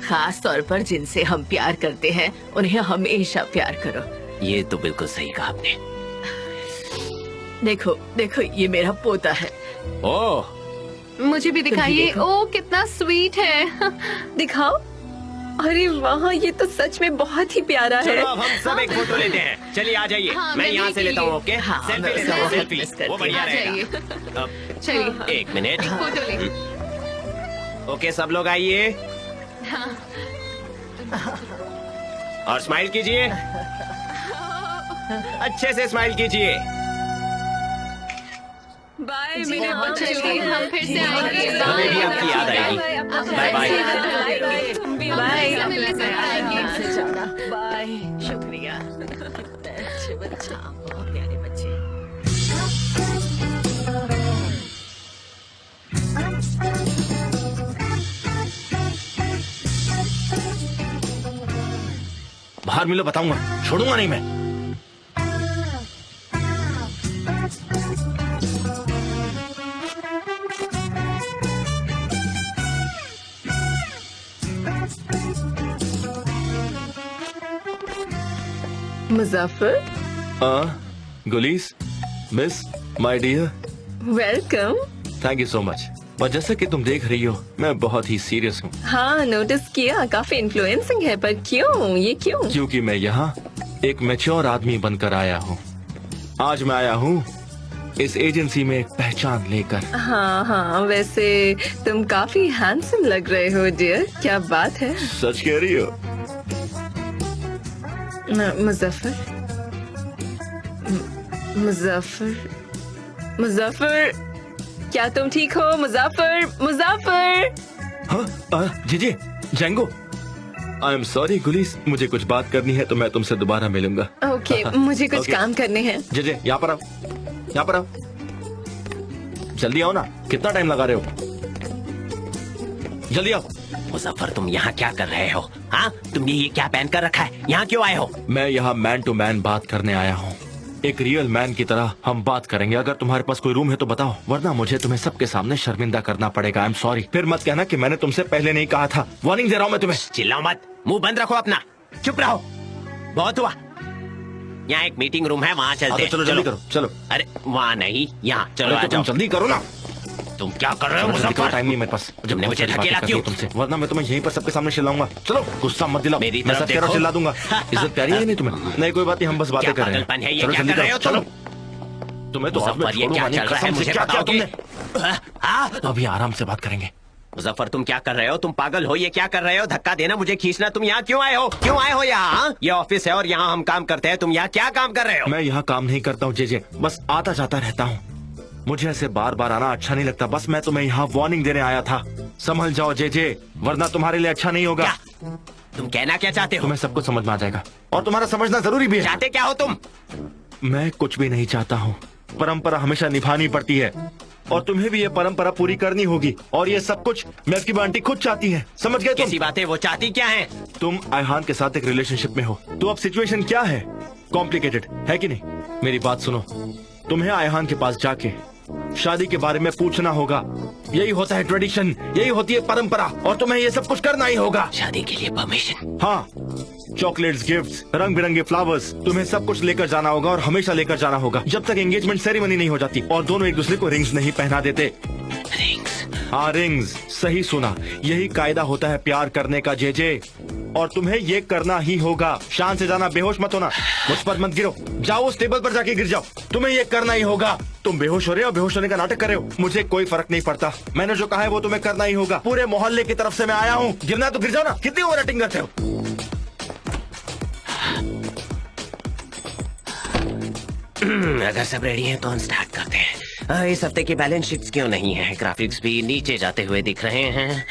खास तौर पर जिनसे हम प्यार करते हैं, उन्हें हमेशा प्यार करो। ये तो बिल्कुल सही कहा आपने। देखो देखो, ये मेरा पोता है। ओह, मुझे भी दिखाइए। ओह कितना स्वीट है। दिखाओ। अरे वाह, ये तो सच में बहुत ही प्यारा है। चलो अब हम सब एक फोटो लेते हैं। चलिए आ जाइए। हाँ, मैं मैं यहाँ से देख लेता हूँ। ओके, हाँ, सेल्फी मैं लेता हूँ, उसको सेल्फी। मिस करती वो बढ़िया आ रहेगा। जाइए। अब चलिए 1 मिनट। फोटो ले। ओके, सब लोग आइए हाँ। और स्माइल कीजिए। अच्छे से स्माइल कीजिए। बाय जी मेरे हाँ, बच्चे। चलिए, हम फिर से आएंगे। हमें भी आपकी याद आएगी। Bye bye. बाय। शुक्रिया। अच्छे बच्चे, बहुत प्यारे बच्चे। बाहर मिलो, बताऊंगा, छोड़ूंगा नहीं मैं। मुजफ्फर, गुलीस, miss, my dear, welcome. Thank you so much. पर जैसा कि तुम देख रही हो, मैं बहुत ही सीरियस हूँ। हाँ नोटिस किया, काफी इन्फ्लुएंसिंग है, पर क्यों? ये क्यों? क्योंकि मैं यहाँ एक मैच्योर आदमी बनकर आया हूँ। आज मैं आया हूँ इस एजेंसी में एक पहचान लेकर। हाँ हाँ, वैसे तुम काफी हैंडसम लग रहे हो डियर। क्या बात है? सच कह रही हो? मुजफ्फर, मुजफ्फर, मुजफ्फर, क्या तुम ठीक हो? मुजफ्फर, मुजफ्फर। हाँ, जीजे, जैंगो। आई एम सॉरी गुलीस, मुझे कुछ बात करनी है, तो मैं तुमसे दोबारा मिलूंगा। ओके, मुझे कुछ ओके। काम करने हैं। जीजे, यहाँ पर आओ, यहाँ पर आओ, जल्दी आओ ना, कितना टाइम लगा रहे हो? जल्दी आओ। मुजफ्फर, तुम यहाँ क्या कर रहे हो? हाँ, तुमने ये क्या पहन कर रखा है? यहाँ क्यों आए हो? मैं यहाँ मैन टू मैन बात करने आया हूँ। एक रियल मैन की तरह हम बात करेंगे। अगर तुम्हारे पास कोई रूम है तो बताओ, वरना मुझे तुम्हें सबके सामने शर्मिंदा करना पड़ेगा। I am sorry. फिर मत कहना कि मैंने तुमसे पहले नहीं कहा था। वार्निंग दे रहा हूँ मैं तुम्हें। चिल्लाओ मत, मुंह बंद रखो अपना, चुप रहो। बहुत हुआ। यहाँ एक मीटिंग रूम है, वहाँ चलते हैं। चलो जल्दी करो, चलो। अरे वहाँ नहीं, यहाँ चलो। अरे तो तुम जल्दी करो ना। तुम क्या कर रहे हो मुजफ्फर? टाइम नहीं मेरे पास। तुमने मुझे धकेला क्यों? तुमसे, वरना मैं तुम्हें यहीं पर सबके सामने चिल्लाऊंगा। चलो गुस्सा मत दिलाओ, मेरी मैं तरफ सच कह रहा हूं, देखो। चिल्ला दूंगा। इज्जत प्यारी है नहीं तुम्हें? नहीं कोई बात नहीं, हम बस बातें कर रहे पागलपन है हैं। ये? चलो क्या जल्दी कर रहे करो, हो चलो। तुम? तुम्हें तो आज मैं मुजफ्फर ये क्या छोड़ूंगा नहीं, चल रहा है? कसम से। मुझे क्या क्या बताओगे? तुमने? अभी आराम से बात करेंगे। मुजफ्फर तुम क्या कर रहे हो? तुम पागल हो? ये क्या कर रहे हो? धक्का देना, मुझे खींचना। तुम यहाँ क्यों आए हो? क्यों आए हो यहाँ? ये ऑफिस है और यहाँ हम काम करते हैं। तुम यहाँ क्या काम कर रहे हो? मैं यहाँ काम नहीं करता हूँ जे, बस आता जाता रहता हूँ। मुझे ऐसे बार बार आना अच्छा नहीं लगता। बस मैं तुम्हें यहाँ वार्निंग देने आया था। संभल जाओ जे, वरना तुम्हारे लिए अच्छा नहीं होगा। तुम कहना क्या चाहते हो? तुम्हें सब कुछ समझ में आ जाएगा और तुम्हारा समझना जरूरी भी है। चाहते क्या हो तुम? मैं कुछ भी नहीं चाहता हूँ। परंपरा हमेशा निभानी पड़ती है और तुम्हें भी ये परंपरा पूरी करनी होगी। और ये सब कुछ मैफ की आंटी खुद चाहती है। समझ गए तुम? कैसी बातें? वो चाहती क्या है? तुम आयहान के साथ एक रिलेशनशिप में हो, तो अब सिचुएशन क्या है? कॉम्प्लिकेटेड है कि नहीं? मेरी बात सुनो, तुम्हें आयहान के पास जाके शादी के बारे में पूछना होगा। यही होता है ट्रेडिशन, यही होती है परंपरा, और तुम्हें ये सब कुछ करना ही होगा। शादी के लिए परमिशन? हाँ, चॉकलेट्स, गिफ्ट्स, रंग बिरंगे फ्लावर्स, तुम्हें सब कुछ लेकर जाना होगा और हमेशा लेकर जाना होगा जब तक एंगेजमेंट सेरेमनी नहीं हो जाती और दोनों एक दूसरे को रिंग्स नहीं पहना देते। रिंग्स? हाँ रिंग्स, सही सुना। यही कायदा होता है प्यार करने का जे, और तुम्हें ये करना ही होगा। शान से जाना, बेहोश मत होना। मुझ पर मत गिरो, जाओ उस टेबल पर जाके गिर जाओ। तुम्हें ये करना ही होगा। तुम बेहोश हो रहे हो, बेहोश होने का नाटक कर रहे हो, मुझे कोई फर्क नहीं पड़ता। मैंने जो कहा है वो तुम्हें करना ही होगा। पूरे मोहल्ले की तरफ से मैं आया हूँ, गिरना तो गिर जाओ ना। कितनी ओवर एक्टिंग करते हो? अगर सब रेडी हैं तो हम स्टार्ट करते हैं। इस हफ्ते की बैलेंस शीट्स क्यों नहीं है? ग्राफिक्स भी नीचे जाते हुए दिख रहे हैं।